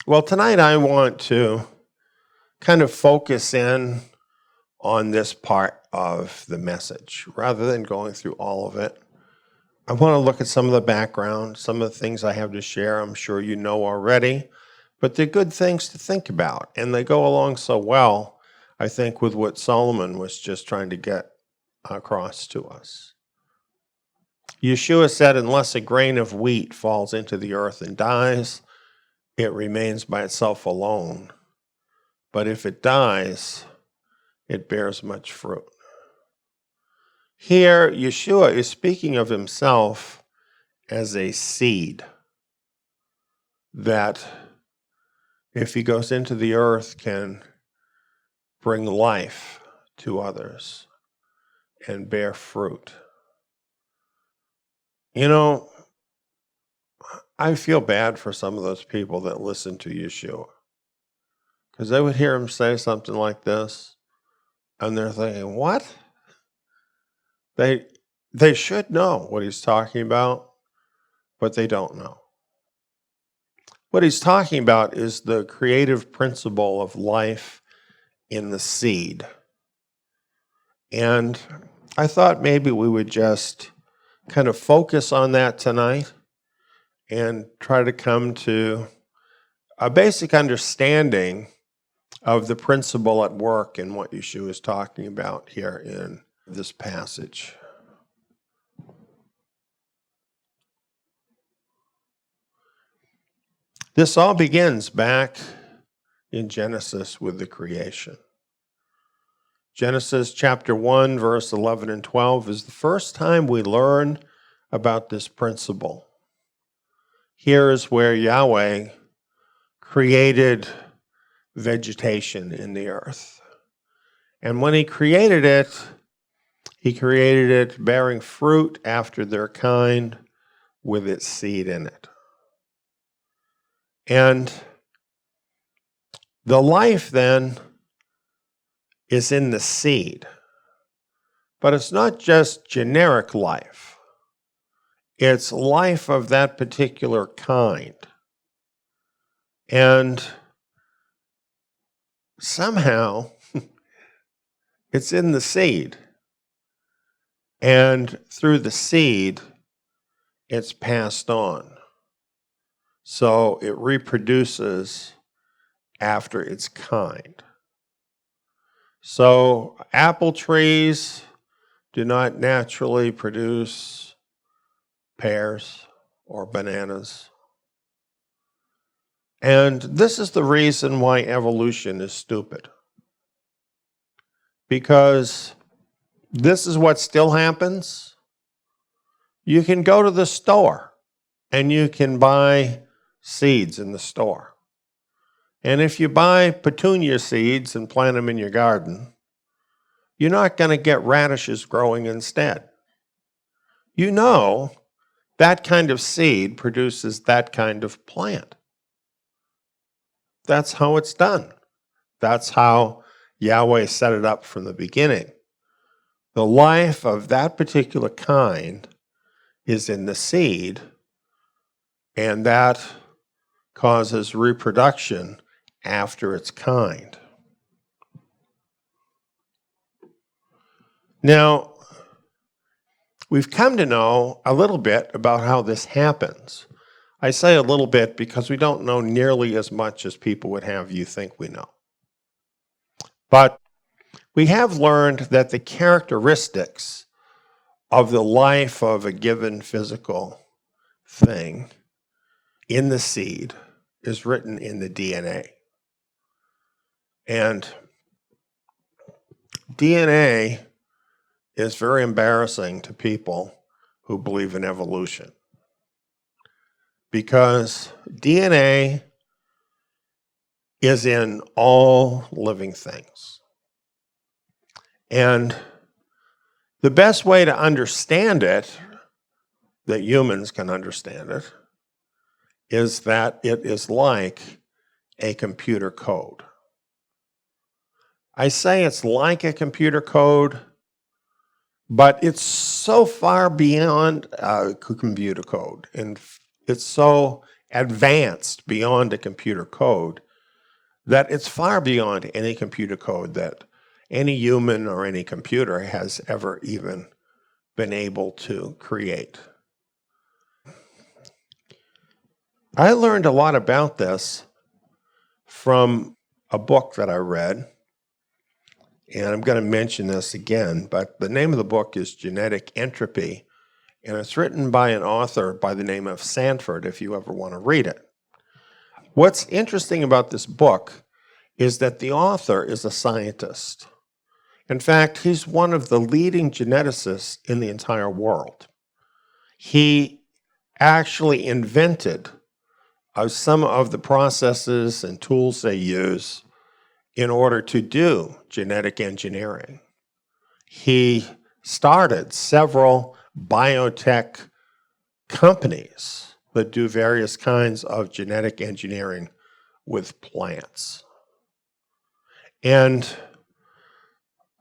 Well, tonight I want to kind of focus in on this part of the message rather than going through all of it. I want to look at some of the background, some of the things I have to share. I'm sure you know already, but they're good things to think about, and they go along so well, I think, with what Solomon was just trying to get across to us. Yeshua said, unless a grain of wheat falls into the earth and dies, it remains by itself alone. But if it dies, it bears much fruit. Here, Yeshua is speaking of himself as a seed that, if he goes into the earth, can bring life to others and bear fruit. You know, I feel bad for some of those people that listen to Yeshua, because they would hear him say something like this, and they're thinking, what? They should know what he's talking about, but they don't know. What he's talking about is the creative principle of life in the seed. And I thought maybe we would just kind of focus on that tonight and try to come to a basic understanding of the principle at work in what Yeshua is talking about here in this passage. This all begins back in Genesis with the creation. Genesis chapter 1, verse 11 and 12 is the first time we learn about this principle. Here is where Yahweh created vegetation in the earth. And when he created it bearing fruit after their kind with its seed in it. And the life then is in the seed. But it's not just generic life. It's life of that particular kind. And somehow it's in the seed. And through the seed, it's passed on. So it reproduces after its kind. So apple trees do not naturally produce pears or bananas. And this is the reason why evolution is stupid. Because this is what still happens. You can go to the store and you can buy seeds in the store. And if you buy petunia seeds and plant them in your garden, you're not going to get radishes growing instead. You know that kind of seed produces that kind of plant. That's how it's done. That's how Yahweh set it up from the beginning. The life of that particular kind is in the seed, and that causes reproduction after its kind. Now, we've come to know a little bit about how this happens. I say a little bit because we don't know nearly as much as people would have you think we know. But we have learned that the characteristics of the life of a given physical thing in the seed is written in the DNA. And DNA is very embarrassing to people who believe in evolution. Because DNA is in all living things. And the best way to understand it, that humans can understand it, is that it is like a computer code. I say it's like a computer code, but it's so far beyond a computer code, and it's so advanced beyond a computer code that it's far beyond any computer code that any human or any computer has ever even been able to create. I learned a lot about this from a book that I read, and I'm going to mention this again, but the name of the book is Genetic Entropy, and it's written by an author by the name of Sanford, if you ever want to read it. What's interesting about this book is that the author is a scientist. In fact, he's one of the leading geneticists in the entire world. He actually invented some of the processes and tools they use in order to do genetic engineering. He started several biotech companies that do various kinds of genetic engineering with plants. And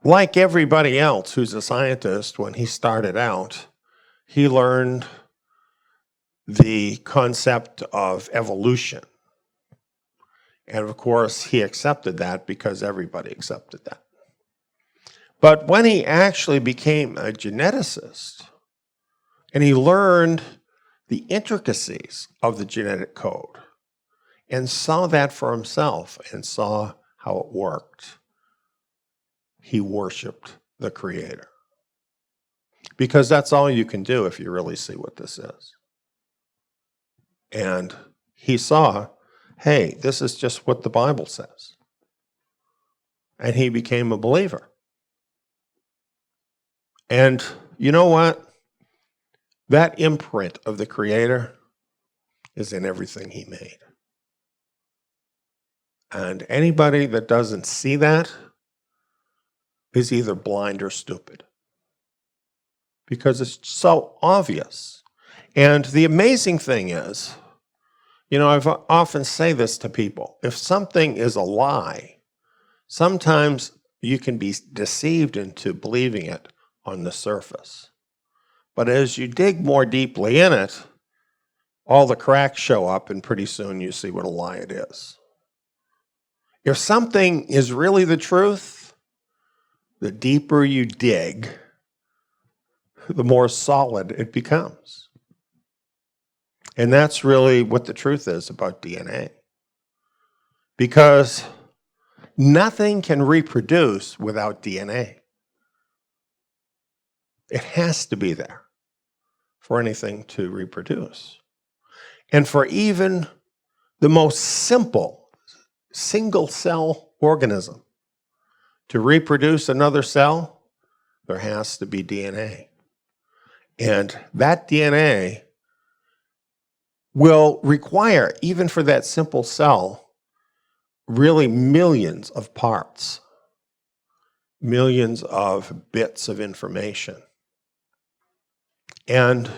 like everybody else who's a scientist, when he started out, he learned the concept of evolution. And of course, he accepted that because everybody accepted that. But when he actually became a geneticist, and he learned the intricacies of the genetic code, and saw that for himself, and saw how it worked, he worshiped the Creator. Because that's all you can do if you really see what this is. And he saw, hey, this is just what the Bible says. And he became a believer. And you know what? That imprint of the Creator is in everything he made. And anybody that doesn't see that is either blind or stupid. Because it's so obvious. And the amazing thing is, you know, I've often say this to people. If something is a lie, sometimes you can be deceived into believing it on the surface. But as you dig more deeply in it, all the cracks show up, and pretty soon you see what a lie it is. If something is really the truth, the deeper you dig, the more solid it becomes. And that's really what the truth is about DNA. Because nothing can reproduce without DNA. It has to be there for anything to reproduce. And for even the most simple single-cell organism to reproduce another cell, there has to be DNA. And that DNA will require, even for that simple cell, really millions of parts, millions of bits of information. And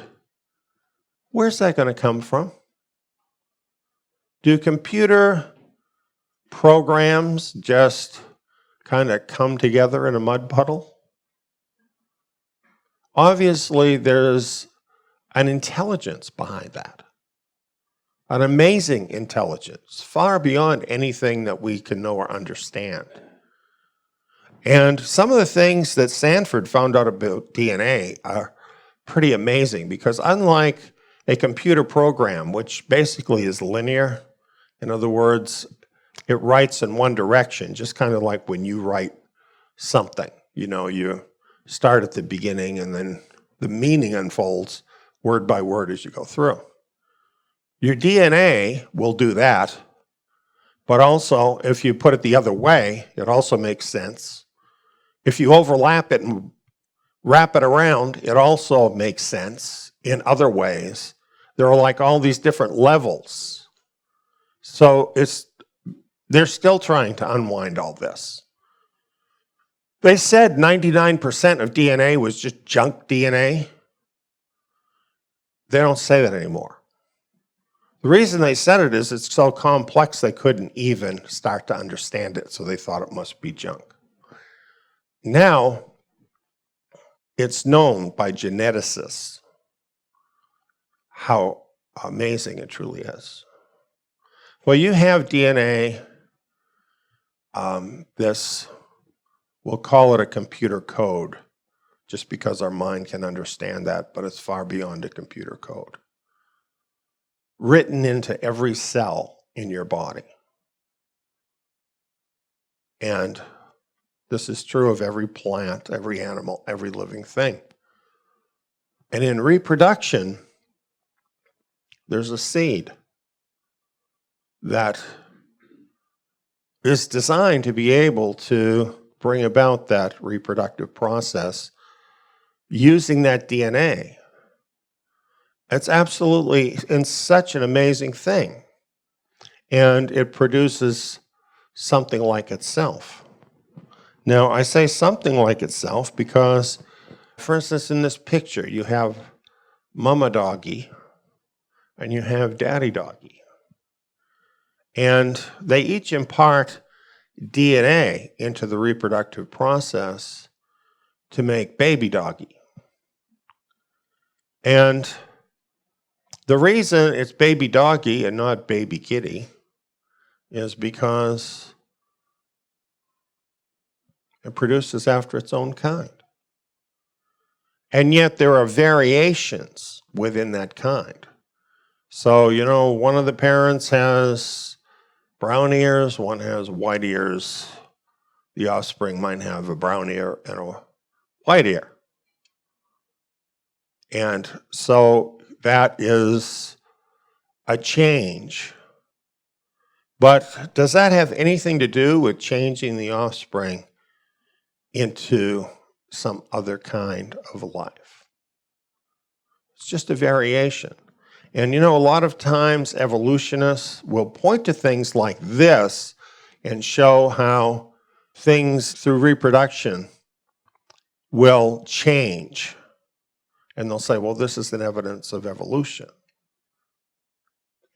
where's that going to come from? Do computer programs just kind of come together in a mud puddle? Obviously, there's an intelligence behind that. An amazing intelligence, far beyond anything that we can know or understand. And some of the things that Sanford found out about DNA are pretty amazing, because unlike a computer program, which basically is linear, in other words, it writes in one direction, just kind of like when you write something. You know, you start at the beginning and then the meaning unfolds word by word as you go through. Your DNA will do that, but also if you put it the other way, it also makes sense. If you overlap it and wrap it around, it also makes sense in other ways. There are like all these different levels. So they're still trying to unwind all this. They said 99% of DNA was just junk DNA. They don't say that anymore. The reason they said it is it's so complex they couldn't even start to understand it, so they thought it must be junk. Now, it's known by geneticists how amazing it truly is. Well, you have DNA, we'll call it a computer code, just because our mind can understand that, but it's far beyond a computer code. Written into every cell in your body. And this is true of every plant, every animal, every living thing. And in reproduction, there's a seed that is designed to be able to bring about that reproductive process using that DNA. It's absolutely such an amazing thing. And it produces something like itself. Now, I say something like itself because, for instance, in this picture, you have mama doggy and you have daddy doggy. And they each impart DNA into the reproductive process to make baby doggy. And the reason it's baby doggy and not baby kitty is because it produces after its own kind. And yet there are variations within that kind. So, one of the parents has brown ears, one has white ears. The offspring might have a brown ear and a white ear. And so that is a change. But does that have anything to do with changing the offspring into some other kind of life? It's just a variation. And a lot of times evolutionists will point to things like this and show how things through reproduction will change. And they'll say, well, this is an evidence of evolution.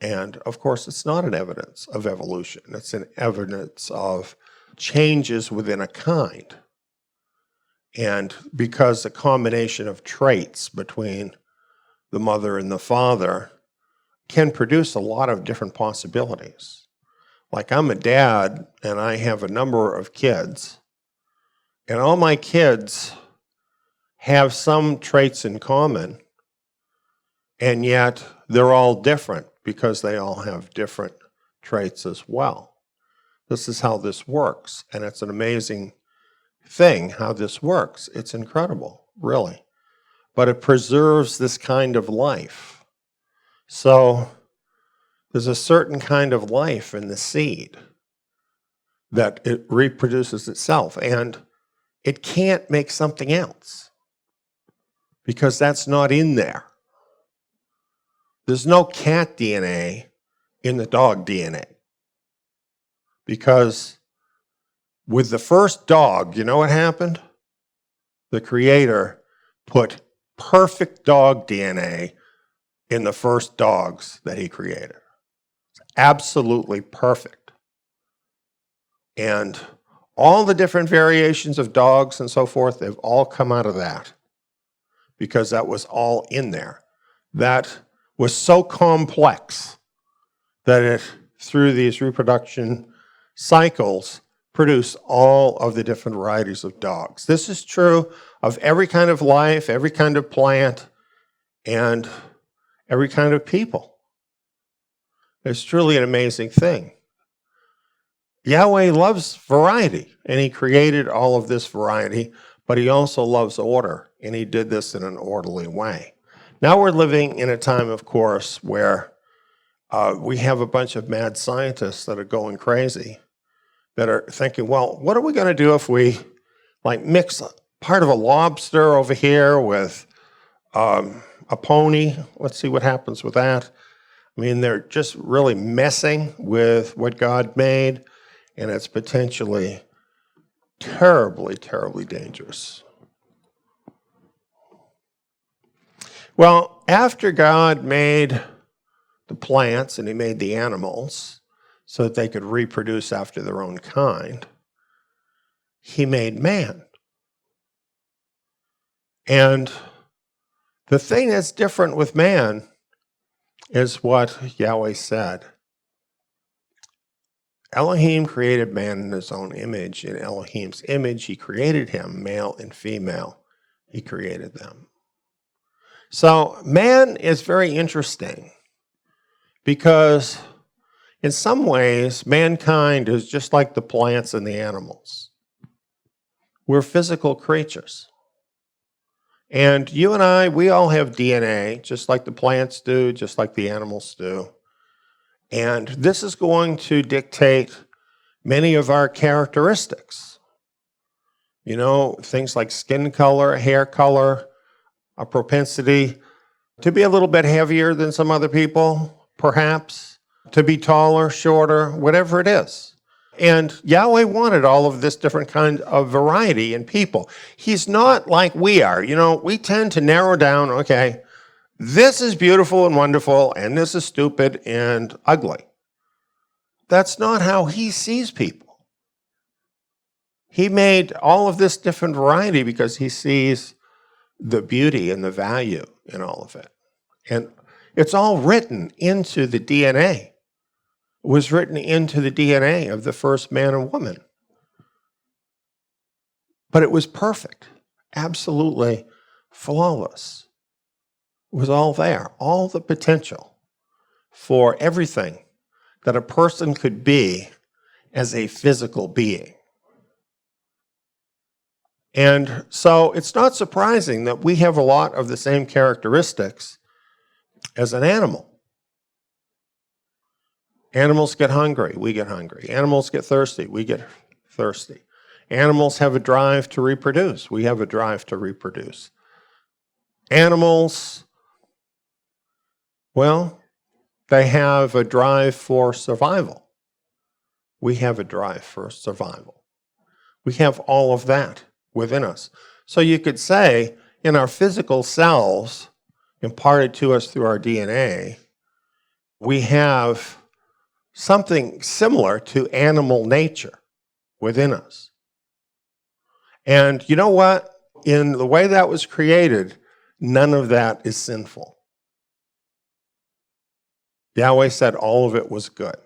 And of course, it's not an evidence of evolution. It's an evidence of changes within a kind. And because the combination of traits between the mother and the father can produce a lot of different possibilities. Like I'm a dad and I have a number of kids, and all my kids have some traits in common, and yet they're all different because they all have different traits as well. This is how this works, and it's an amazing thing how this works. It's incredible, really. But it preserves this kind of life. So there's a certain kind of life in the seed that it reproduces itself, and it can't make something else because that's not in there. There's no cat DNA in the dog DNA because with the first dog, you know what happened? The creator put perfect dog DNA in the first dogs that he created. It's absolutely perfect. And all the different variations of dogs and so forth, they've all come out of that because that was all in there. That was so complex that it, through these reproduction cycles, produced all of the different varieties of dogs. This is true of every kind of life, every kind of plant, and every kind of people. It's truly an amazing thing. Yahweh loves variety, and he created all of this variety, but he also loves order, and he did this in an orderly way. Now we're living in a time, of course, where we have a bunch of mad scientists that are going crazy, that are thinking, well, what are we going to do if we mix part of a lobster over here with a pony? Let's see what happens with that. I mean, they're just really messing with what God made, and it's potentially terribly, terribly dangerous. Well, after God made the plants and he made the animals so that they could reproduce after their own kind, he made man. And the thing that's different with man is what Yahweh said. Elohim created man in his own image. In Elohim's image, he created him, male and female. He created them. So man is very interesting because in some ways, mankind is just like the plants and the animals. We're physical creatures. And you and I, we all have DNA, just like the plants do, just like the animals do. And this is going to dictate many of our characteristics. You know, things like skin color, hair color, a propensity to be a little bit heavier than some other people, perhaps, to be taller, shorter, whatever it is. And Yahweh wanted all of this different kind of variety in people. He's not like we are. You know, we tend to narrow down, okay, this is beautiful and wonderful, and this is stupid and ugly. That's not how he sees people. He made all of this different variety because he sees the beauty and the value in all of it. And it's all written into the DNA. It was written into the DNA of the first man and woman. But it was perfect, absolutely flawless. It was all there, all the potential for everything that a person could be as a physical being. And so it's not surprising that we have a lot of the same characteristics as an animal. Animals get hungry, we get hungry. Animals get thirsty, we get thirsty. Animals have a drive to reproduce, we have a drive to reproduce. Animals, well, they have a drive for survival. We have a drive for survival. We have all of that within us. So you could say, in our physical selves, imparted to us through our DNA, we have something similar to animal nature within us. And you know what? In the way that was created, none of that is sinful. Yahweh said all of it was good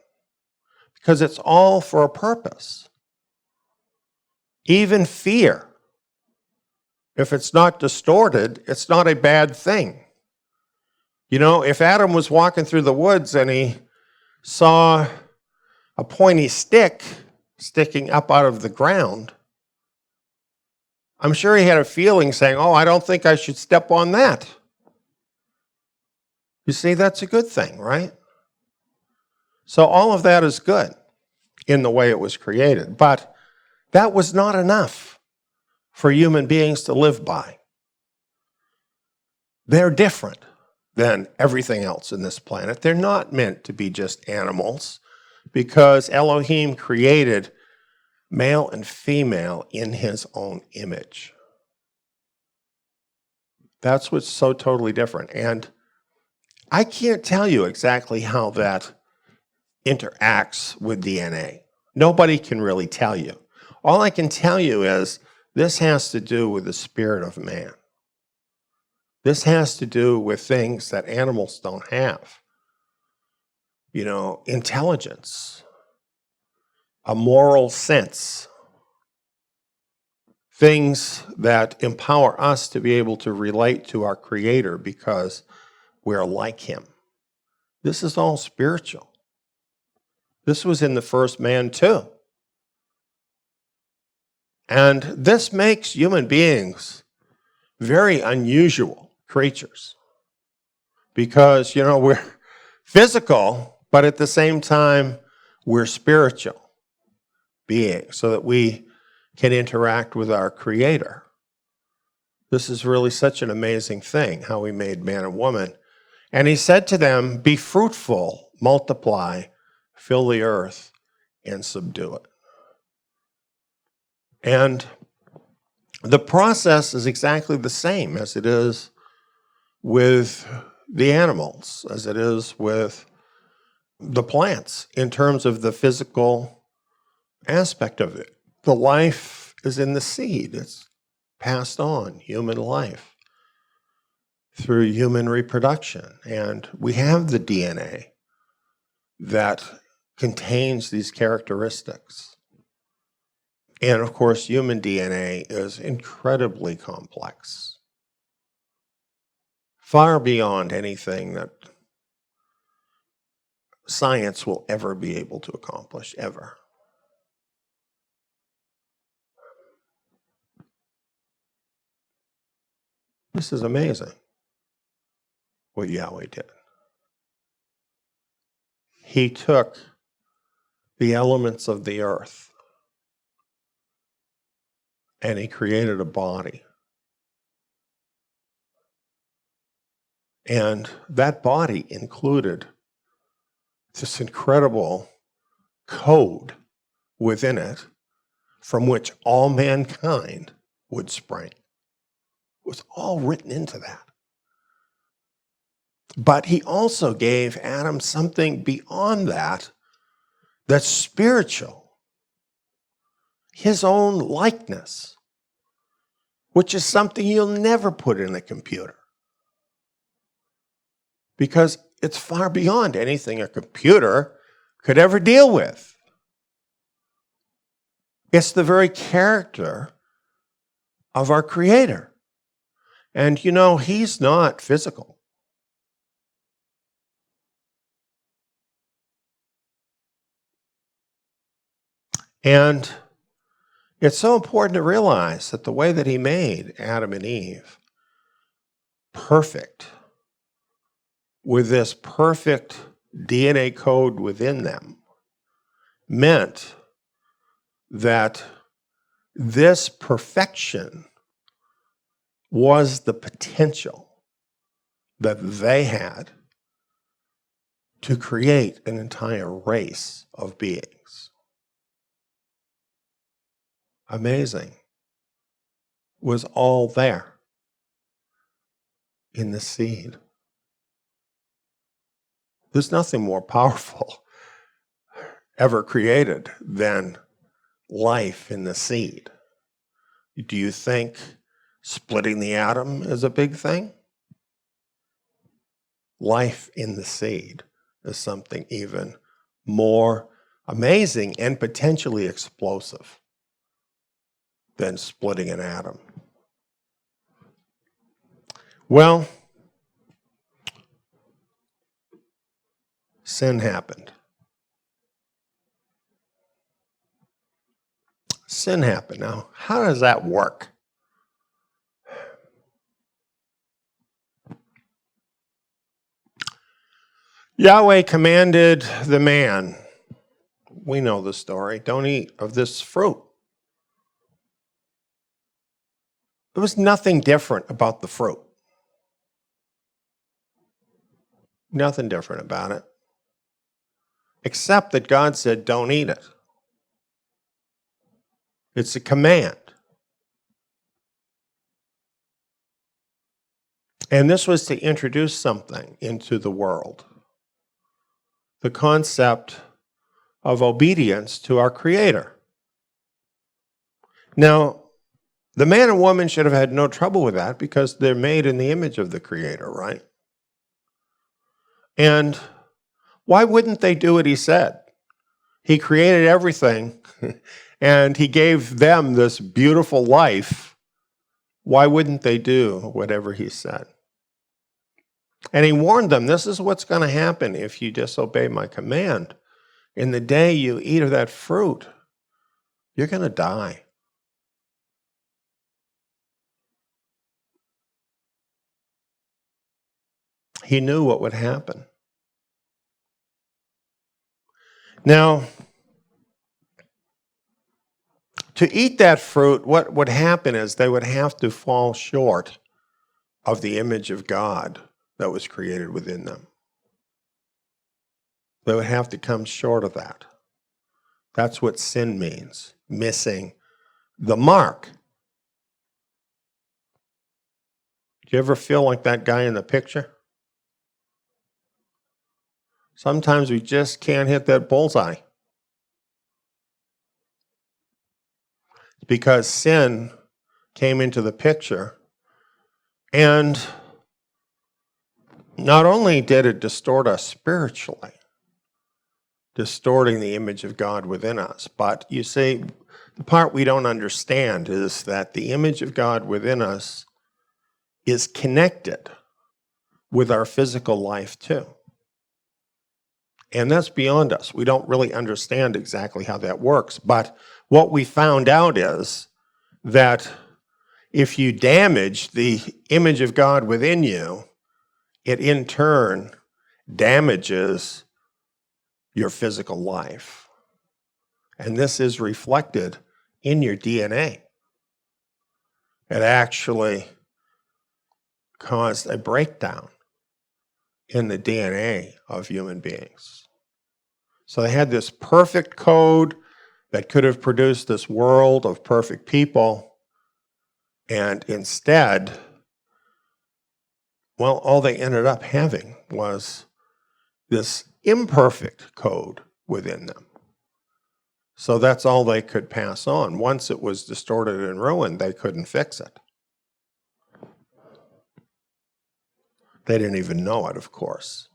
because it's all for a purpose. Even fear, if it's not distorted, it's not a bad thing. You know, if Adam was walking through the woods and he saw a pointy stick sticking up out of the ground, I'm sure he had a feeling saying, oh, I don't think I should step on that. You see, that's a good thing, right? So all of that is good in the way it was created. But that was not enough for human beings to live by. They're different than everything else in this planet. They're not meant to be just animals because Elohim created male and female in his own image. That's what's so totally different. And I can't tell you exactly how that interacts with DNA. Nobody can really tell you. All I can tell you is this has to do with the spirit of man. This has to do with things that animals don't have. You know, intelligence, a moral sense, things that empower us to be able to relate to our Creator because we're like Him. This is all spiritual. This was in the first man too. And this makes human beings very unusual creatures because, you know, we're physical, but at the same time, we're spiritual beings so that we can interact with our Creator. This is really such an amazing thing, how He made man and woman. And He said to them, be fruitful, multiply, fill the earth, and subdue it. And the process is exactly the same as it is with the animals, as it is with the plants in terms of the physical aspect of it. The life is in the seed. It's passed on, human life. through human reproduction. And we have the DNA that contains these characteristics. And of course, human DNA is incredibly complex, far beyond anything that science will ever be able to accomplish, ever. This is amazing what Yahweh did. He took the elements of the earth and he created a body. And that body included this incredible code within it from which all mankind would spring. It was all written into that. But he also gave Adam something beyond that that's spiritual, his own likeness, which is something you'll never put in a computer because it's far beyond anything a computer could ever deal with. It's the very character of our Creator. And you know, he's not physical. And it's so important to realize that the way that he made Adam and Eve perfect, with this perfect DNA code within them, meant that this perfection was the potential that they had to create an entire race of beings. Amazing. Was all there in the seed. There's nothing more powerful ever created than life in the seed. Do you think splitting the atom is a big thing? Life in the seed is something even more amazing and potentially explosive than splitting an atom. Well, sin happened. Sin happened. Now, how does that work? Yahweh commanded the man, we know the story, don't eat of this fruit. There was nothing different about the fruit. Nothing different about it. Except that God said, don't eat it. It's a command. And this was to introduce something into the world. The concept of obedience to our Creator. Now, the man and woman should have had no trouble with that because they're made in the image of the Creator, right? And why wouldn't they do what he said? He created everything and he gave them this beautiful life. Why wouldn't they do whatever he said? And he warned them, this is what's going to happen if you disobey my command. In the day you eat of that fruit, you're going to die. He knew what would happen. Now, to eat that fruit, what would happen is they would have to fall short of the image of God that was created within them. They would have to come short of that. That's what sin means, missing the mark. Do you ever feel like that guy in the picture? Sometimes we just can't hit that bullseye. Because sin came into the picture and not only did it distort us spiritually, distorting the image of God within us, but you see, the part we don't understand is that the image of God within us is connected with our physical life too. And that's beyond us. We don't really understand exactly how that works. But what we found out is that if you damage the image of God within you, it in turn damages your physical life. And this is reflected in your DNA. It actually caused a breakdown in the DNA of human beings. So they had this perfect code that could have produced this world of perfect people, and instead, well, all they ended up having was this imperfect code within them. So that's all they could pass on. Once it was distorted and ruined, they couldn't fix it. They didn't even know it, of course.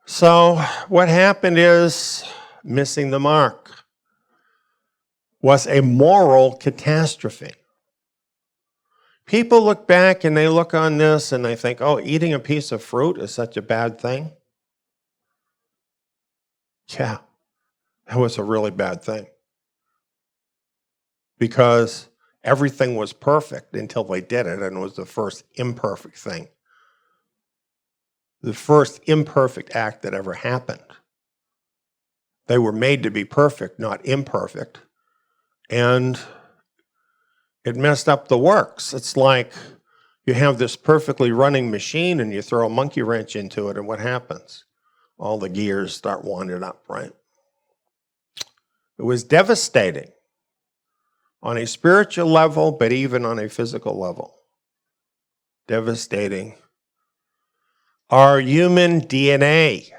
So what happened is, missing the mark was a moral catastrophe. People look back and they look on this and they think, oh, eating a piece of fruit is such a bad thing. Yeah, that was a really bad thing. Because everything was perfect until they did it, and it was the first imperfect thing. The first imperfect act that ever happened. They were made to be perfect, not imperfect. And it messed up the works. It's like you have this perfectly running machine and you throw a monkey wrench into it, and what happens? All the gears start winding up, right? It was devastating on a spiritual level, but even on a physical level. Devastating. Our human DNA.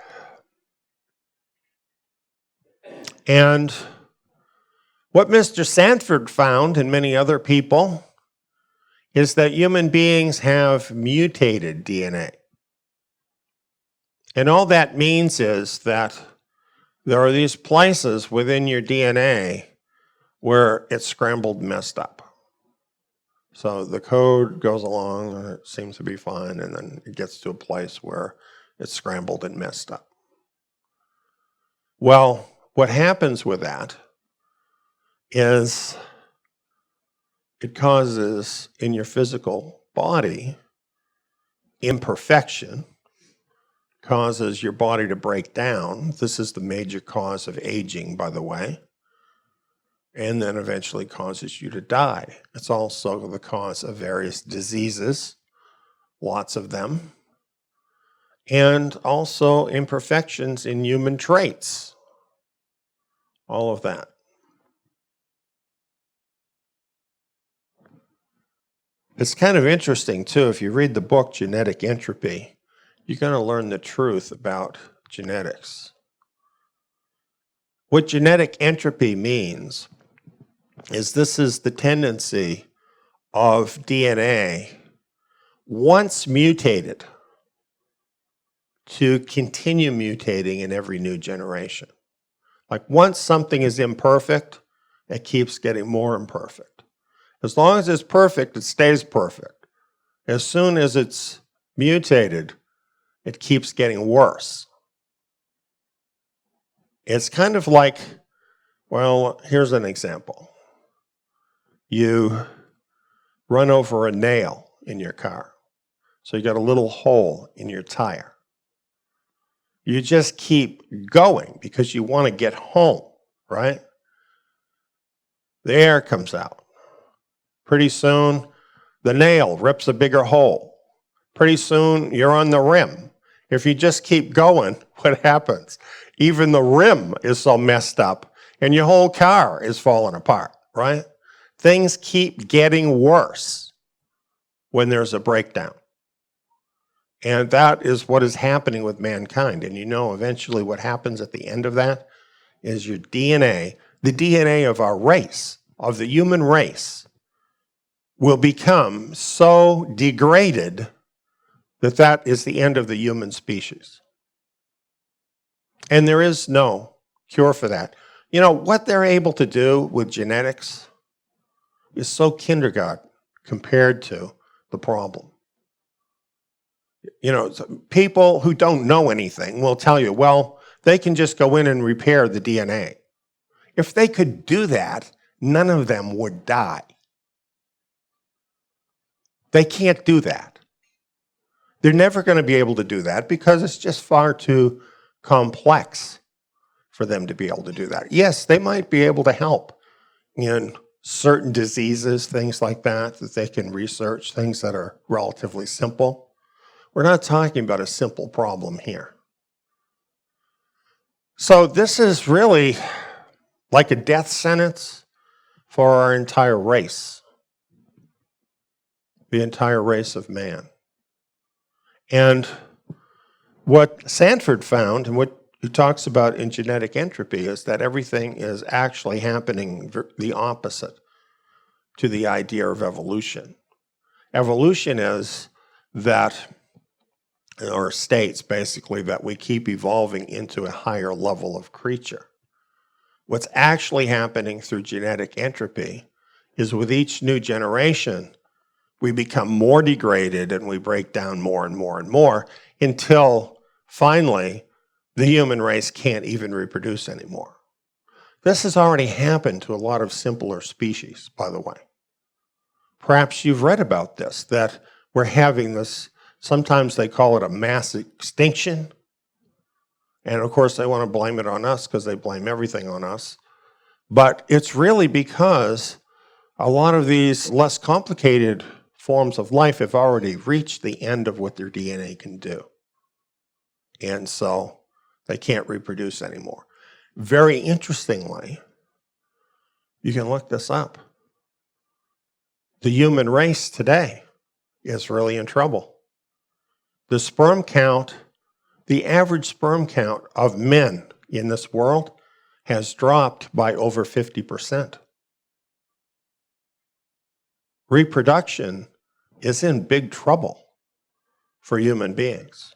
And what Mr. Sanford found, and many other people, is that human beings have mutated DNA. And all that means is that there are these places within your DNA where it's scrambled and messed up. So the code goes along and it seems to be fine, and then it gets to a place where it's scrambled and messed up. Well, what happens with that is it causes in your physical body imperfection, causes your body to break down. This is the major cause of aging, by the way, and then eventually causes you to die. It's also the cause of various diseases, lots of them, and also imperfections in human traits, all of that. It's kind of interesting, too, if you read the book Genetic Entropy, you're going to learn the truth about genetics. What genetic entropy means is this is the tendency of DNA, once mutated, to continue mutating in every new generation. Like once something is imperfect, it keeps getting more imperfect. As long as it's perfect, it stays perfect. As soon as it's mutated, it keeps getting worse. It's kind of like, well, here's an example. You run over a nail in your car. So you got a little hole in your tire. You just keep going because you want to get home, right? The air comes out. Pretty soon, the nail rips a bigger hole. Pretty soon, you're on the rim. If you just keep going, what happens? Even the rim is so messed up, and your whole car is falling apart, right? Things keep getting worse when there's a breakdown. And that is what is happening with mankind. And you know, eventually what happens at the end of that is your DNA, the DNA of our race, of the human race, will become so degraded that that is the end of the human species. And there is no cure for that. You know, what they're able to do with genetics is so kindergarten compared to the problem. You know, people who don't know anything will tell you, well, they can just go in and repair the DNA. If they could do that, none of them would die. They can't do that. They're never going to be able to do that because it's just far too complex for them to be able to do that. Yes, they might be able to help in certain diseases, things like that they can research, things that are relatively simple. We're not talking about a simple problem here. So this is really like a death sentence for our entire race, the entire race of man. And what Sanford found, and what he talks about in genetic entropy, is that everything is actually happening the opposite to the idea of evolution. Evolution is that, or states basically, that we keep evolving into a higher level of creature. What's actually happening through genetic entropy is with each new generation, we become more degraded and we break down more and more and more until finally the human race can't even reproduce anymore. This has already happened to a lot of simpler species, by the way. Perhaps you've read about this, that we're having this, sometimes they call it a mass extinction. And of course, they want to blame it on us because they blame everything on us. But it's really because a lot of these less complicated forms of life have already reached the end of what their DNA can do. And so they can't reproduce anymore. Very interestingly, you can look this up. The human race today is really in trouble. The sperm count, the average sperm count of men in this world has dropped by over 50%. Reproduction is in big trouble for human beings.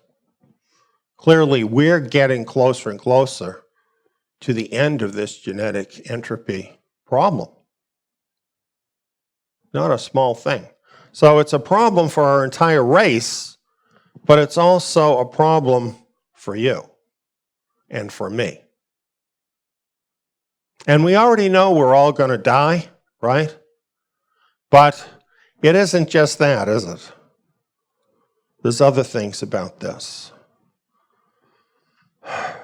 Clearly, we're getting closer and closer to the end of this genetic entropy problem. Not a small thing. So it's a problem for our entire race, but it's also a problem for you and for me. And we already know we're all going to die, right? But it isn't just that, is it? There's other things about this.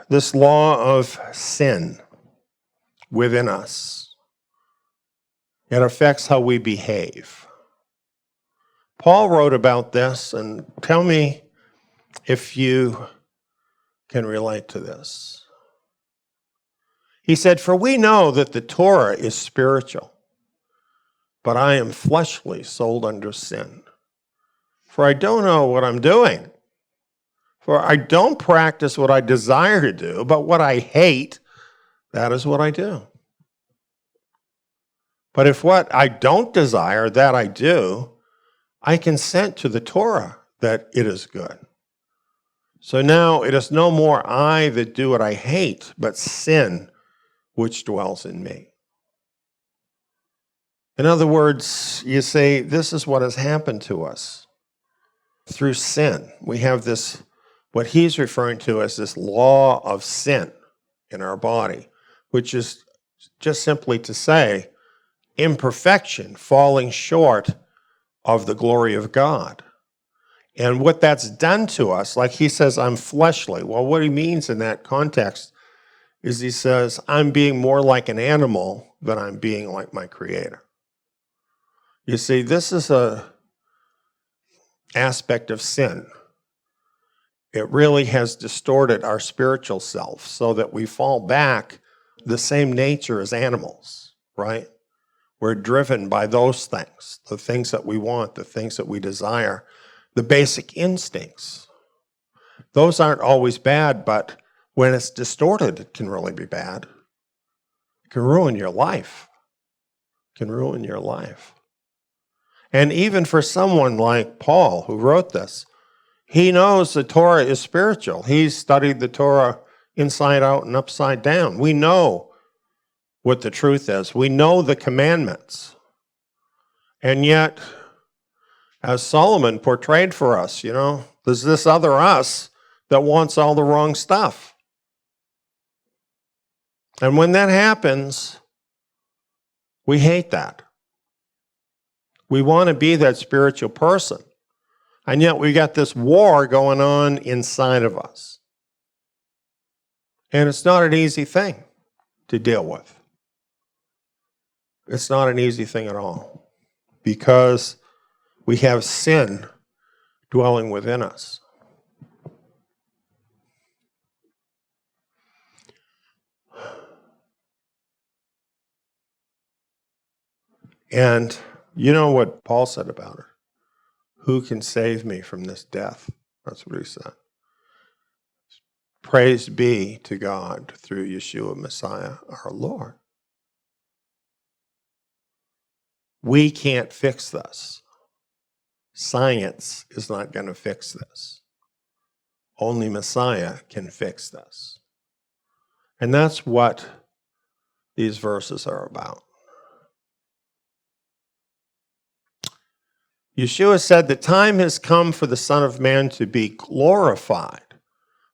This law of sin within us, it affects how we behave. Paul wrote about this, and tell me if you can relate to this. He said, "For we know that the Torah is spiritual, but I am fleshly, sold under sin. For I don't know what I'm doing. For I don't practice what I desire to do, but what I hate, that is what I do. But if what I don't desire, that I do, I consent to the Torah that it is good. So now it is no more I that do what I hate, but sin which dwells in me." In other words, you say, this is what has happened to us. Through sin, we have this, what he's referring to as this law of sin in our body, which is just simply to say imperfection, falling short of the glory of God. And what that's done to us, like he says, I'm fleshly. Well, what he means in that context is he says, I'm being more like an animal than I'm being like my Creator. You see, this is a aspect of sin. It really has distorted our spiritual self so that we fall back the same nature as animals, right? We're driven by those things, the things that we want, the things that we desire, the basic instincts. Those aren't always bad, but when it's distorted, it can really be bad. It can ruin your life. It can ruin your life. And even for someone like Paul, who wrote this, he knows the Torah is spiritual. He's studied the Torah inside out and upside down. We know what the truth is. We know the commandments. And yet, as Solomon portrayed for us, there's this other us that wants all the wrong stuff. And when that happens, we hate that. We want to be that spiritual person. And yet we got this war going on inside of us. And it's not an easy thing to deal with. It's not an easy thing at all. Because we have sin dwelling within us. And you know what Paul said about her? Who can save me from this death? That's what he said. Praise be to God through Yeshua Messiah, our Lord. We can't fix this. Science is not going to fix this. Only Messiah can fix this. And that's what these verses are about. Yeshua said, the time has come for the Son of Man to be glorified.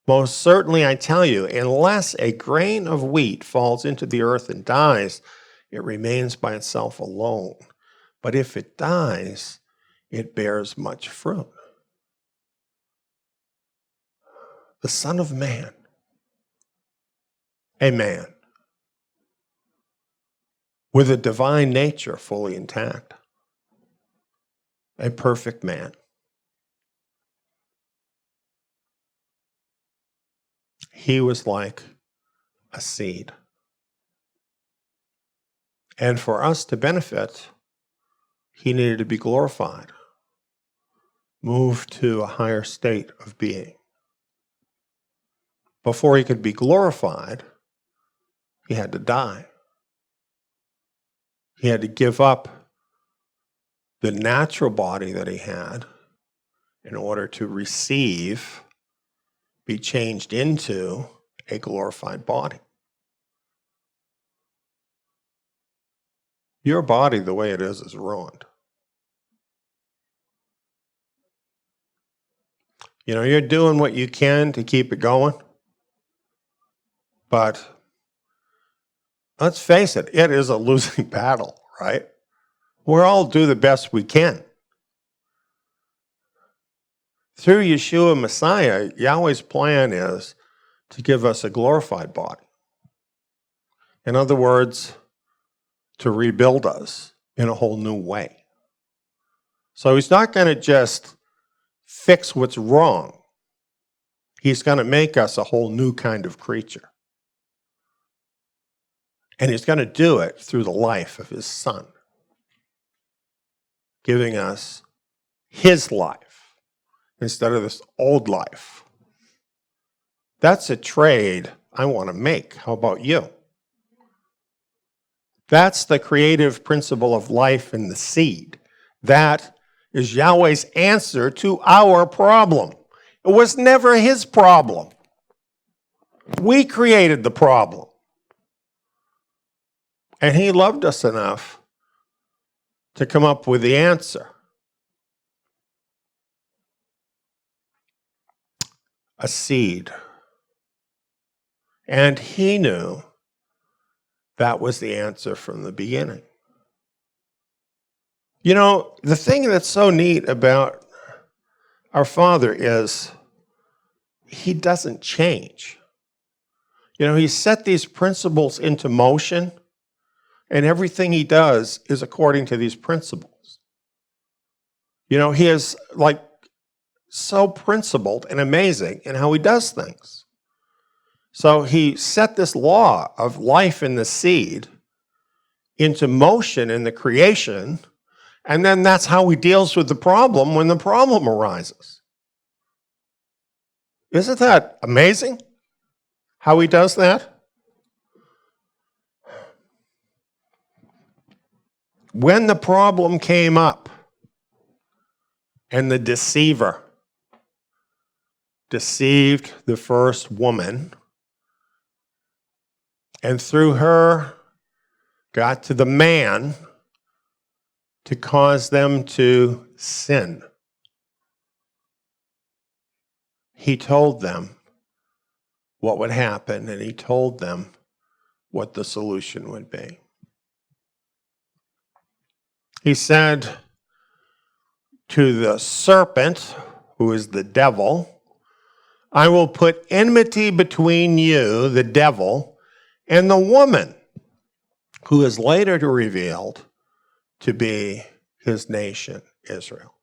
Most certainly, I tell you, unless a grain of wheat falls into the earth and dies, it remains by itself alone. But if it dies, it bears much fruit. The Son of Man, a man, with a divine nature fully intact, a perfect man. He was like a seed. And for us to benefit, he needed to be glorified, moved to a higher state of being. Before he could be glorified, he had to die. He had to give up the natural body that he had in order to be changed into a glorified body. Your body, the way it is ruined. You're doing what you can to keep it going, but let's face it, it is a losing battle, right? We'll all do the best we can. Through Yeshua Messiah, Yahweh's plan is to give us a glorified body. In other words, to rebuild us in a whole new way. So he's not going to just fix what's wrong. He's going to make us a whole new kind of creature. And he's going to do it through the life of his Son, giving us his life instead of this old life. That's a trade I want to make. How about you? That's the creative principle of life in the seed. That is Yahweh's answer to our problem. It was never his problem. We created the problem. And he loved us enough to come up with the answer. A seed. And he knew that was the answer from the beginning. The thing that's so neat about our Father is he doesn't change. He set these principles into motion, and everything he does is according to these principles. He is so principled and amazing in how he does things. So he set this law of life in the seed into motion in the creation, and then that's how he deals with the problem when the problem arises. Isn't that amazing how he does that? When the problem came up, And the deceiver deceived the first woman, and through her got to the man to cause them to sin. He told them what would happen, and he told them what the solution would be. He said to the serpent, who is the devil, I will put enmity between you, the devil, and the woman, who is later revealed to be his nation, Israel.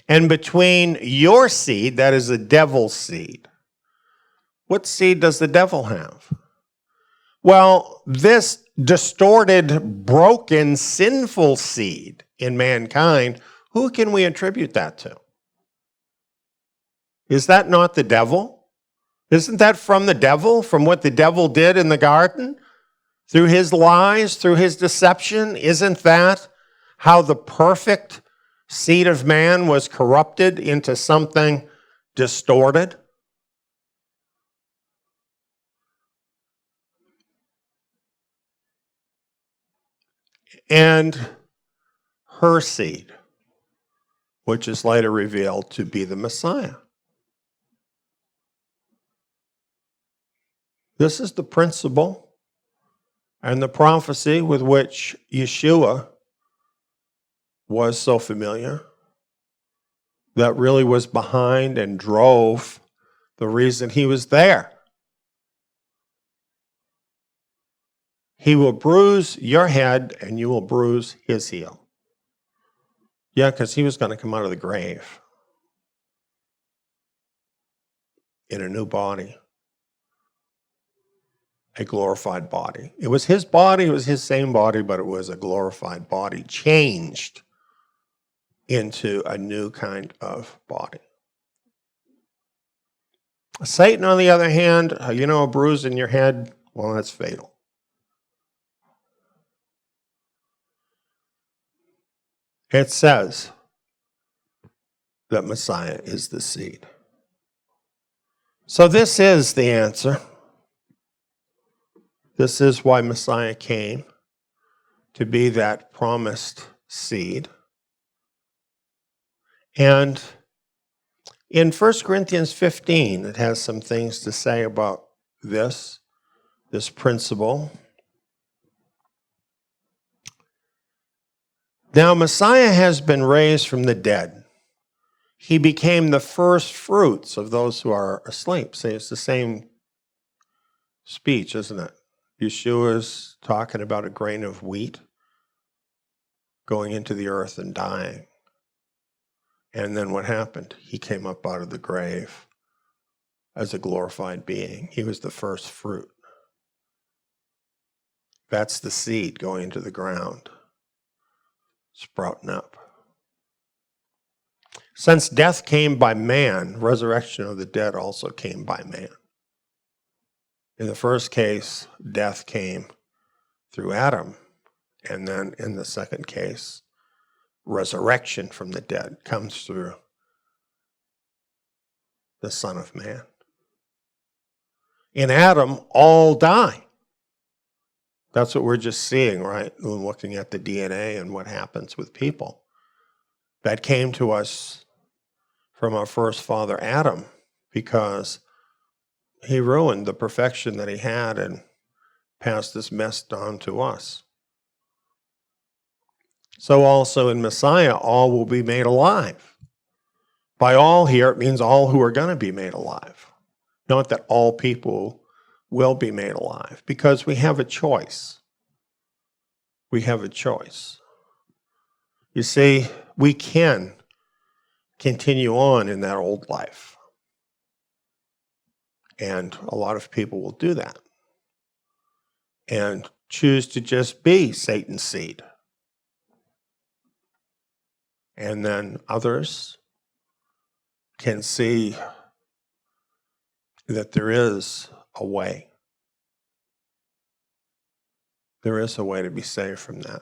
And between your seed, that is the devil's seed. What seed does the devil have? Well, this distorted, broken, sinful seed in mankind, who can we attribute that to? Is that not the devil? Isn't that from the devil, from what the devil did in the garden? Through his lies, through his deception? Isn't that how the perfect seed of man was corrupted into something distorted? And her seed, which is later revealed to be the Messiah. This is the principle and the prophecy with which Yeshua was so familiar, that really was behind and drove the reason he was there. He will bruise your head and you will bruise his heel. Yeah, because he was going to come out of the grave in a new body, a glorified body. It was his body, it was his same body, but it was a glorified body, changed into a new kind of body. Satan, on the other hand, a bruise in your head, well, that's fatal. It says that Messiah is the seed. So this is the answer. This is why Messiah came, to be that promised seed. And in 1 Corinthians 15, it has some things to say about this principle. Now, Messiah has been raised from the dead. He became the first fruits of those who are asleep. See, it's the same speech, isn't it? Yeshua's talking about a grain of wheat going into the earth and dying. And then what happened? He came up out of the grave as a glorified being. He was the first fruit. That's the seed going into the ground, sprouting up. Since death came by man, resurrection of the dead also came by man. In the first case, death came through Adam. And then in the second case, resurrection from the dead comes through the Son of Man. In Adam, all die. That's what we're just seeing, right? Looking at the DNA and what happens with people. That came to us from our first father, Adam, because he ruined the perfection that he had and passed this mess on to us. So also in Messiah, all will be made alive. By all here, it means all who are going to be made alive. Not that all people will be made alive, because we have a choice. We have a choice. You see, we can continue on in that old life. And a lot of people will do that and choose to just be Satan's seed. And then others can see that there is a way. There is a way to be saved from that.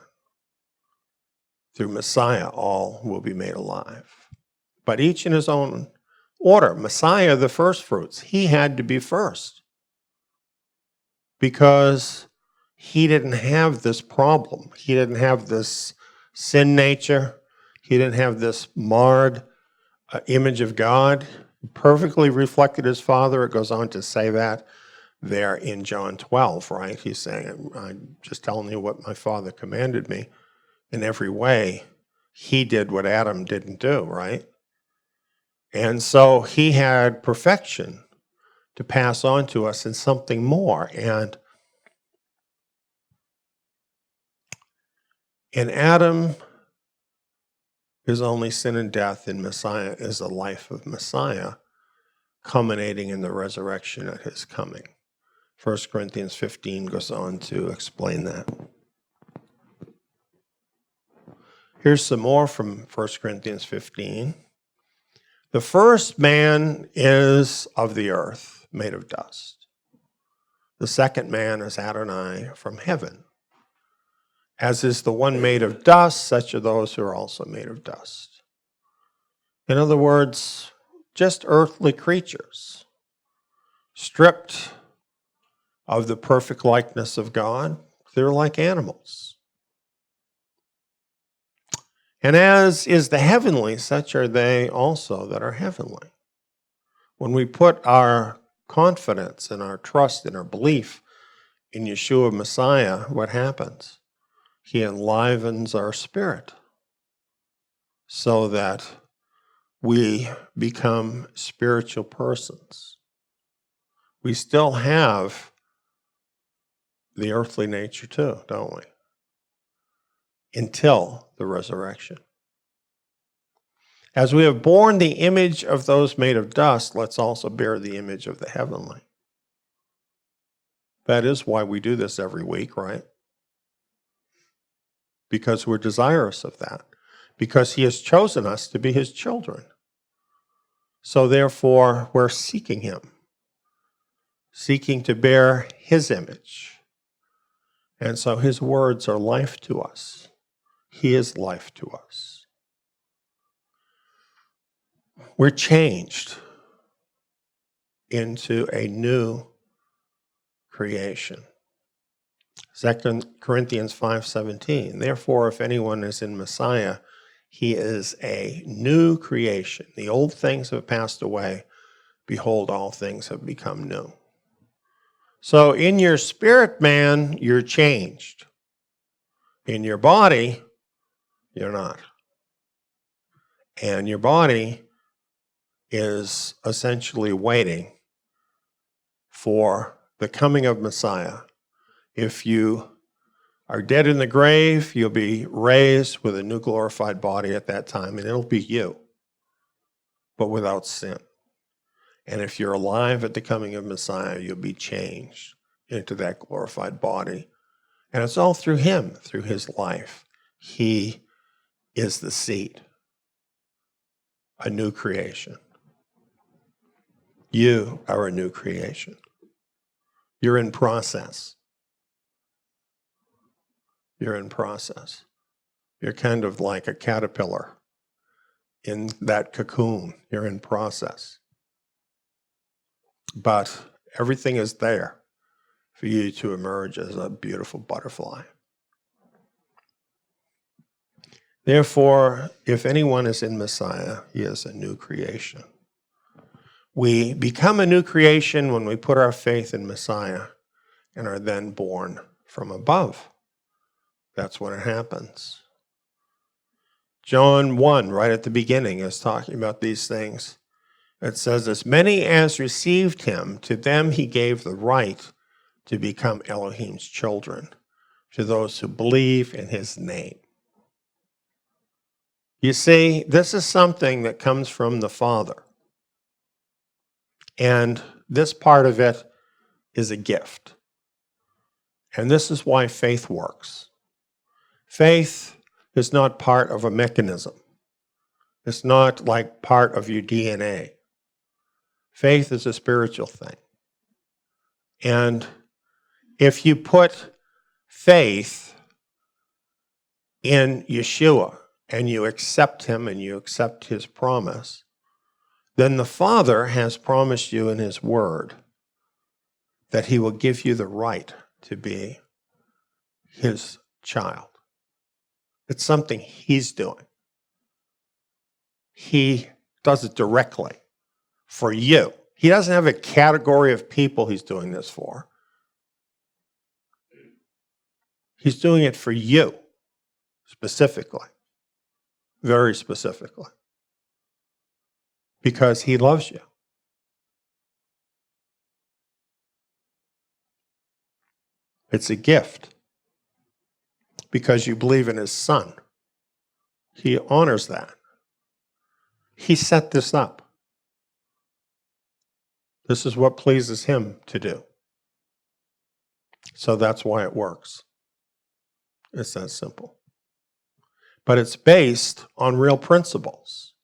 Through Messiah, all will be made alive. But each in his own order. Messiah, the first fruits, he had to be first because he didn't have this problem. He didn't have this sin nature. He didn't have this marred image of God. He perfectly reflected his Father. It goes on to say that there in John 12, right? He's saying, I'm just telling you what my Father commanded me. In every way, he did what Adam didn't do, right? And so he had perfection to pass on to us and something more. And in Adam is only sin and death. In Messiah is the life of Messiah, culminating in the resurrection at his coming. 1 Corinthians 15 goes on to explain that. Here's some more from 1 Corinthians 15. The first man is of the earth, made of dust. The second man is Adonai from heaven. As is the one made of dust, such are those who are also made of dust. In other words, just earthly creatures, stripped of the perfect likeness of God. They're like animals. And as is the heavenly, such are they also that are heavenly. When we put our confidence and our trust and our belief in Yeshua Messiah, what happens? He enlivens our spirit so that we become spiritual persons. We still have the earthly nature too, don't we? Until the resurrection. As we have borne the image of those made of dust, let's also bear the image of the heavenly. That is why we do this every week, right? Because we're desirous of that. Because he has chosen us to be his children. So therefore, we're seeking him. Seeking to bear his image. And so his words are life to us. He is life to us. We're changed into a new creation. 2 Corinthians 5:17. Therefore, if anyone is in Messiah, he is a new creation. The old things have passed away. Behold, all things have become new. So in your spirit man, you're changed. In your body, you're not. And your body is essentially waiting for the coming of Messiah. If you are dead in the grave, you'll be raised with a new glorified body at that time, and it'll be you, but without sin. And if you're alive at the coming of Messiah, you'll be changed into that glorified body. And it's all through him, through his life. He is the seed, a new creation. You are a new creation. You're in process. You're in process. You're kind of like a caterpillar in that cocoon. You're in process. But everything is there for you to emerge as a beautiful butterfly. Therefore, if anyone is in Messiah, he is a new creation. We become a new creation when we put our faith in Messiah and are then born from above. That's when it happens. John 1, right at the beginning, is talking about these things. It says, as many as received him, to them he gave the right to become Elohim's children, to those who believe in his name. You see, this is something that comes from the Father. And this part of it is a gift. And this is why faith works. Faith is not part of a mechanism. It's not like part of your DNA. Faith is a spiritual thing. And if you put faith in Yeshua, and you accept him and you accept his promise, then the Father has promised you in his word that he will give you the right to be his child. It's something he's doing. He does it directly for you. He doesn't have a category of people he's doing this for. He's doing it for you, specifically, very specifically, because he loves you. It's a gift because you believe in his son. He honors that. He set this up. This is what pleases him to do. So that's why it works. It's that simple. But it's based on real principles.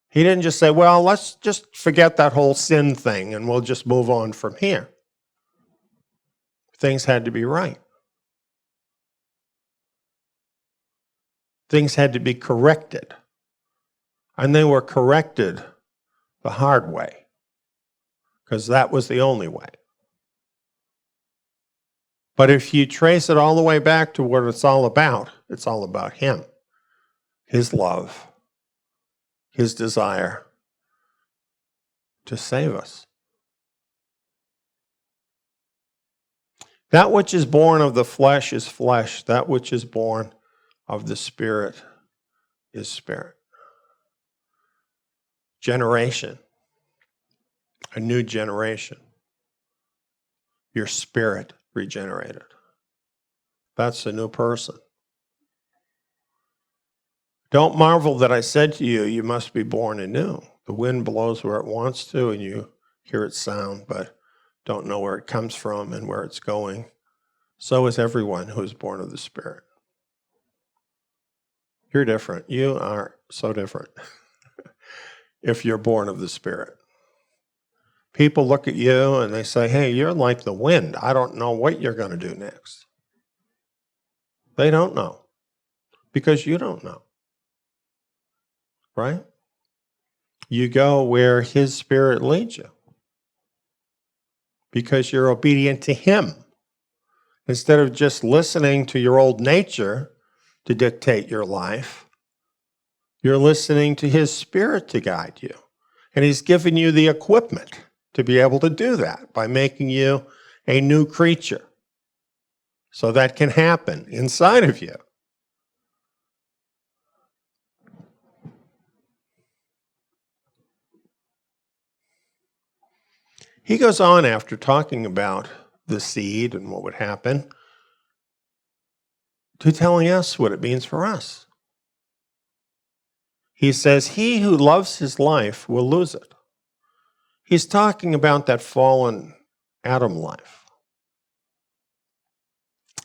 He didn't just say, well, let's just forget that whole sin thing and we'll just move on from here. Things had to be right. Things had to be corrected. And they were corrected the hard way, because that was the only way. But if you trace it all the way back to what it's all about him, his love, his desire to save us. That which is born of the flesh is flesh. That which is born of the Spirit is spirit. Generation. A new generation. Your spirit regenerated. That's a new person. Don't marvel that I said to you, you must be born anew. The wind blows where it wants to, and you hear its sound, but don't know where it comes from and where it's going. So is everyone who is born of the Spirit. You're different. You are so different if you're born of the Spirit. People look at you and they say, hey, you're like the wind. I don't know what you're going to do next. They don't know because you don't know. Right? You go where his Spirit leads you because you're obedient to him. Instead of just listening to your old nature to dictate your life, you're listening to his Spirit to guide you. And he's given you the equipment to be able to do that by making you a new creature. So that can happen inside of you. He goes on after talking about the seed and what would happen to telling us what it means for us. He says, he who loves his life will lose it. He's talking about that fallen Adam life.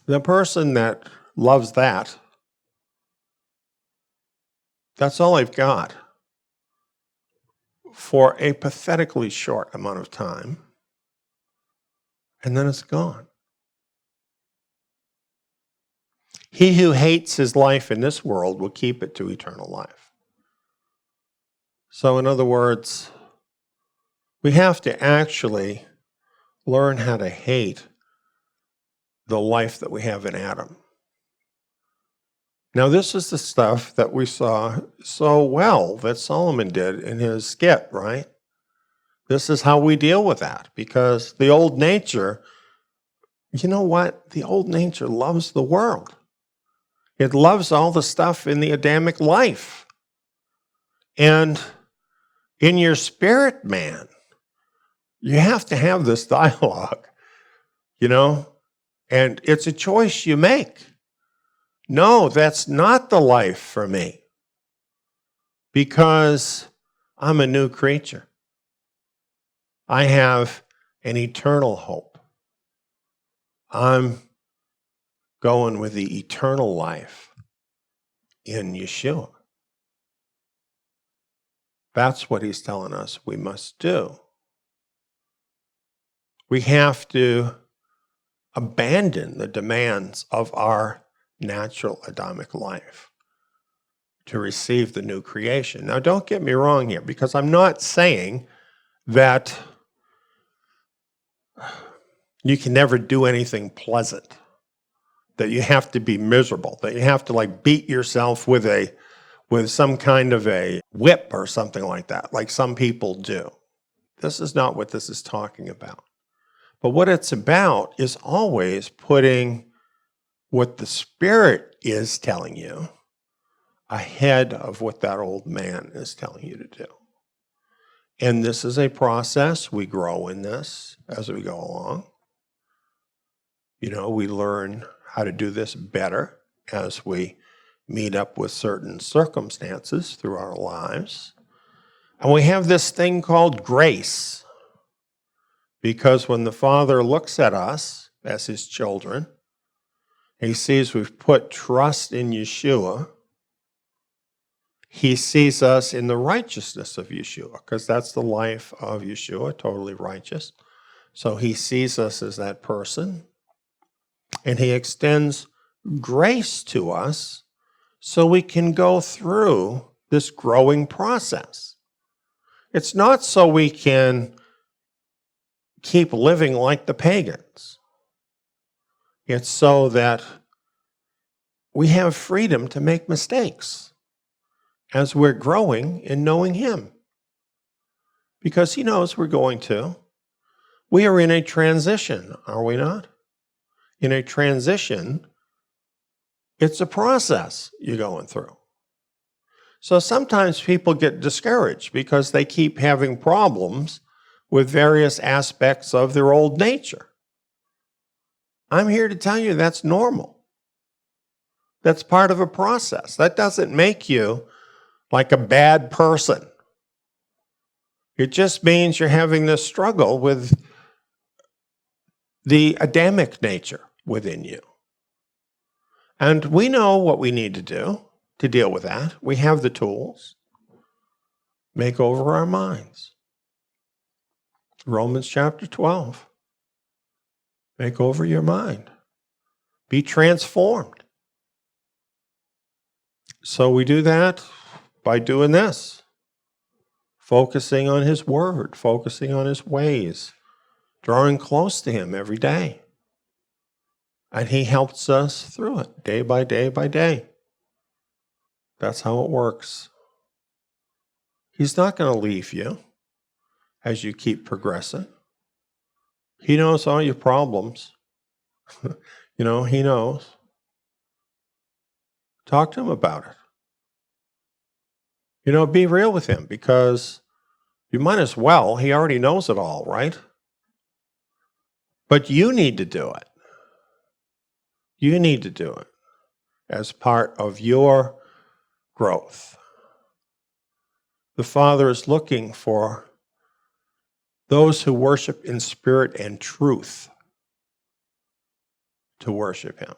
The person that loves that, that's all they've got for a pathetically short amount of time, and then it's gone. He who hates his life in this world will keep it to eternal life. So in other words, we have to actually learn how to hate the life that we have in Adam. Now, this is the stuff that we saw so well that Solomon did in his skit, right? This is how we deal with that, because the old nature, you know what? The old nature loves the world. It loves all the stuff in the Adamic life. And in your spirit, man, you have to have this dialogue, and it's a choice you make. No, that's not the life for me, because I'm a new creature. I have an eternal hope. I'm going with the eternal life in Yeshua. That's what he's telling us we must do. We have to abandon the demands of our natural Adamic life to receive the new creation. Now, don't get me wrong here, because I'm not saying that you can never do anything pleasant, that you have to be miserable, that you have to like beat yourself with some kind of a whip or something like that, like some people do. This is not what this is talking about. But what it's about is always putting what the Spirit is telling you ahead of what that old man is telling you to do. And this is a process. We grow in this as we go along. We learn how to do this better as we meet up with certain circumstances through our lives. And we have this thing called grace, because when the Father looks at us as his children, he sees we've put trust in Yeshua. He sees us in the righteousness of Yeshua, because that's the life of Yeshua, totally righteous. So he sees us as that person, and he extends grace to us so we can go through this growing process. It's not so we can keep living like the pagans. It's so that we have freedom to make mistakes as we're growing in knowing him. Because he knows we're going to. We are in a transition, are we not? In a transition, it's a process you're going through. So sometimes people get discouraged because they keep having problems with various aspects of their old nature. I'm here to tell you that's normal. That's part of a process. That doesn't make you like a bad person. It just means you're having this struggle with the Adamic nature within you. And we know what we need to do to deal with that. We have the tools. Make over our minds. Romans chapter 12. Make over your mind. Be transformed. So we do that by doing this. Focusing on his word, focusing on his ways, drawing close to him every day. And he helps us through it, day by day by day. That's how it works. He's not going to leave you as you keep progressing. He knows all your problems. He knows. Talk to him about it. Be real with him, because you might as well. He already knows it all, right? But you need to do it. You need to do it as part of your growth. The Father is looking for those who worship in spirit and truth to worship him.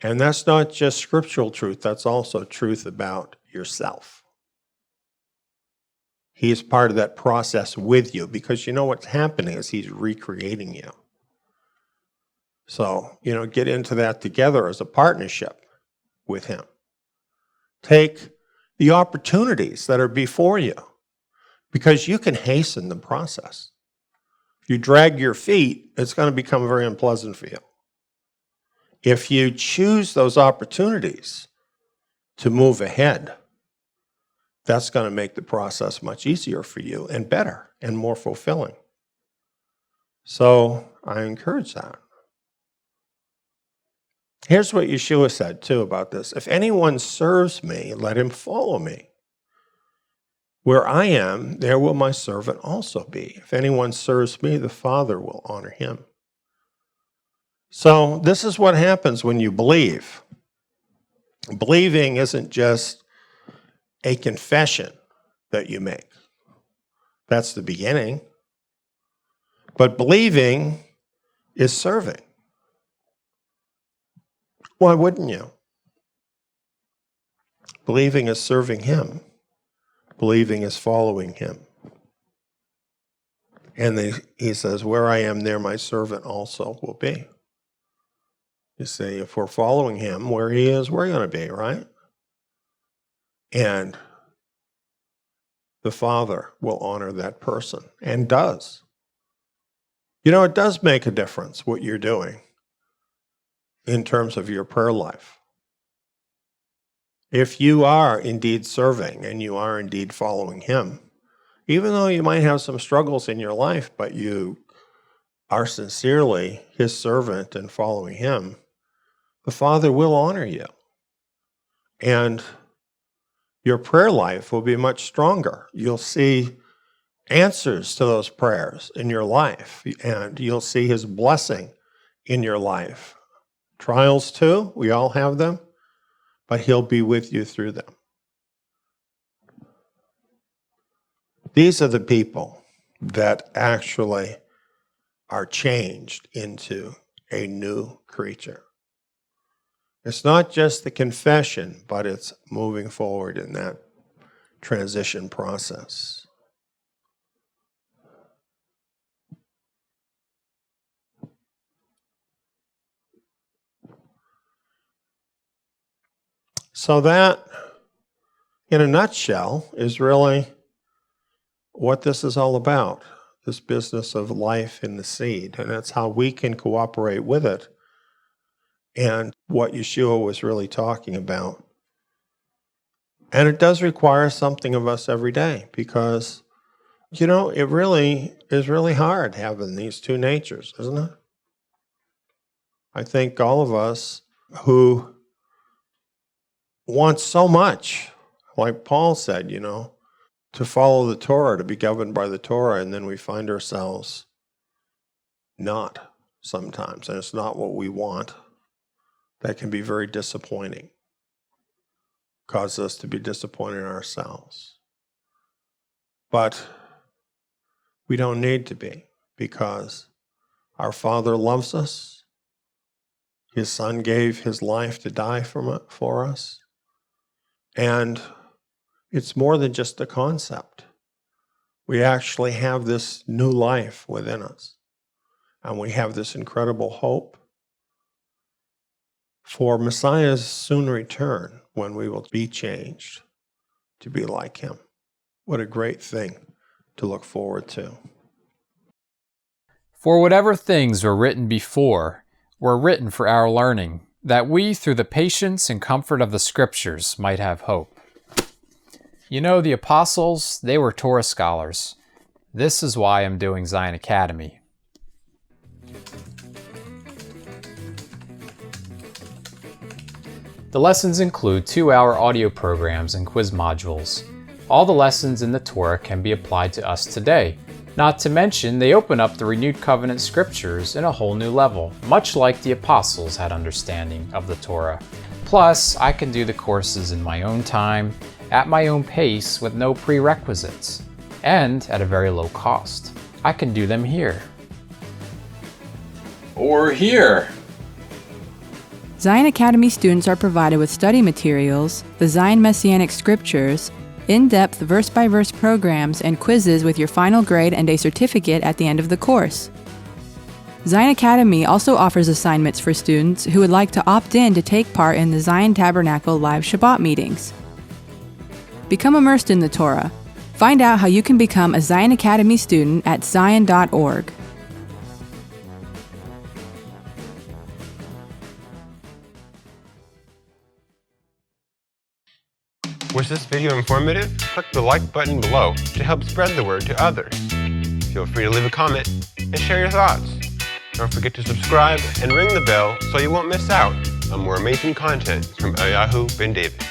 And that's not just scriptural truth, that's also truth about yourself. He is part of that process with you, because what's happening is he's recreating you. So, get into that together as a partnership with him. Take the opportunities that are before you, because you can hasten the process. If you drag your feet, it's going to become very unpleasant for you. If you choose those opportunities to move ahead, that's going to make the process much easier for you and better and more fulfilling. So I encourage that. Here's what Yeshua said too about this. If anyone serves me, let him follow me. Where I am, there will my servant also be. If anyone serves me, the Father will honor him. So this is what happens when you believe. Believing isn't just a confession that you make. That's the beginning. But believing is serving. Why wouldn't you? Believing is serving him. Believing is following him. And he says, where I am, there my servant also will be. You see, if we're following him, where he is, we're going to be, right? And the Father will honor that person, and does. You know, it does make a difference what you're doing in terms of your prayer life. If you are indeed serving and you are indeed following Him, even though you might have some struggles in your life, but you are sincerely His servant and following Him, the Father will honor you. And your prayer life will be much stronger. You'll see answers to those prayers in your life, and you'll see His blessing in your life. Trials too, we all have them, but He'll be with you through them. These are the people that actually are changed into a new creature. It's not just the confession, but it's moving forward in that transition process. So that, in a nutshell, is really what this is all about, this business of life in the seed. And that's how we can cooperate with it. And what Yeshua was really talking about. And it does require something of us every day, because, you know, it really is really hard having these two natures, isn't it? I think all of us who want so much, like Paul said, you know, to follow the Torah, to be governed by the Torah, and then we find ourselves not sometimes, and it's not what we want. That can be very disappointing, cause us to be disappointed in ourselves. But we don't need to be, because our Father loves us. His Son gave His life to die for us. And it's more than just a concept. We actually have this new life within us. And we have this incredible hope for Messiah's soon return, when we will be changed to be like Him. What a great thing to look forward to. For whatever things were written before were written for our learning, that we, through the patience and comfort of the Scriptures, might have hope. You know, the apostles, they were Torah scholars. This is why I'm doing Tsiyon Academy. The lessons include 2-hour audio programs and quiz modules. All the lessons in the Torah can be applied to us today. Not to mention, they open up the renewed covenant scriptures in a whole new level, much like the apostles had understanding of the Torah. Plus, I can do the courses in my own time, at my own pace, with no prerequisites, and at a very low cost. I can do them here. Or here. Tsiyon Academy students are provided with study materials, the Tsiyon Messianic Scriptures, in-depth verse-by-verse programs, and quizzes with your final grade and a certificate at the end of the course. Tsiyon Academy also offers assignments for students who would like to opt in to take part in the Tsiyon Tabernacle live Shabbat meetings. Become immersed in the Torah. Find out how you can become a Tsiyon Academy student at tsiyon.org. Was this video informative? Click the like button below to help spread the word to others. Feel free to leave a comment and share your thoughts. Don't forget to subscribe and ring the bell so you won't miss out on more amazing content from Eliyahu Ben David.